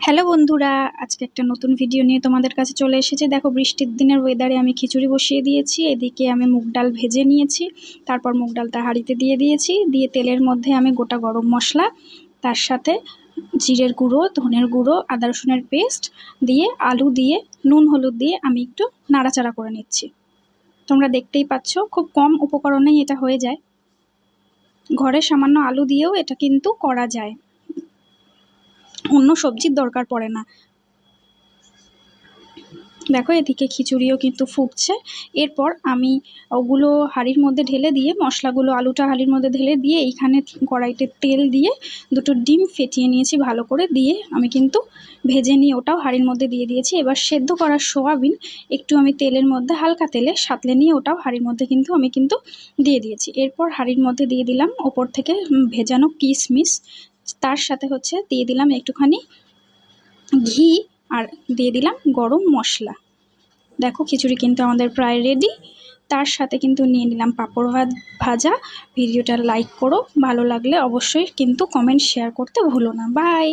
Hello বন্ধুরা, আজকে একটা নতুন ভিডিও নিয়ে তোমাদের কাছে চলে এসেছি। দেখো, বৃষ্টির দিনের ওয়েদারে আমি খিচুড়ি বসিয়ে দিয়েছি। এদিকে আমি মুগ ডাল ভেজে নিয়েছি, তারপর মুগ ডালটা হাঁড়িতে দিয়ে দিয়েছি। দিয়ে তেলের মধ্যে আমি গোটা গরম মশলা, তার সাথে জিরের গুঁড়ো, ধনের গুঁড়ো, আদা রসুনের পেস্ট দিয়ে, আলু দিয়ে, নুন হলুদ দিয়ে আমি একটু নাড়াচাড়া করে নিচ্ছি। তোমরা দেখতেই পাচ্ছ, খুব কম উপকরণেই এটা হয়ে যায়। ঘরে সামান্য আলু দিয়েও এটা কিন্তু করা যায়, অন্য সবজির দরকার পড়ে না। দেখো, এদিকে খিচুড়িও কিন্তু ফুটছে। এরপর আমি ওগুলো হাঁড়ির মধ্যে ঢেলে দিয়ে, মশলাগুলো আলুটা হাঁড়ির মধ্যে ঢেলে দিয়ে, এইখানে কড়াইতে তেল দিয়ে দুটো ডিম ফেটিয়ে নিয়েছি ভালো করে। দিয়ে আমি কিন্তু ভেজে নিয়ে ওটাও হাঁড়ির মধ্যে দিয়ে দিয়েছি। এবার সেদ্ধ করা সোয়াবিন একটু আমি তেলের মধ্যে হালকা তেলে সাঁতলে নিয়ে ওটাও হাঁড়ির মধ্যে আমি দিয়ে দিয়েছি। এরপর হাঁড়ির মধ্যে দিয়ে দিলাম ওপর থেকে ভেজানো কিশমিশ, তার সাথে দিয়ে দিলাম একটুখানি ঘি, আর দিয়ে দিলাম গরম মশলা। দেখো, খিচুড়ি কিন্তু আমাদের প্রায় রেডি। তার সাথে কিন্তু নিয়ে নিলাম পাঁপড় ভাজা। ভিডিওটা লাইক করো, ভালো লাগলে অবশ্যই কিন্তু কমেন্ট শেয়ার করতে ভুলো না। বাই।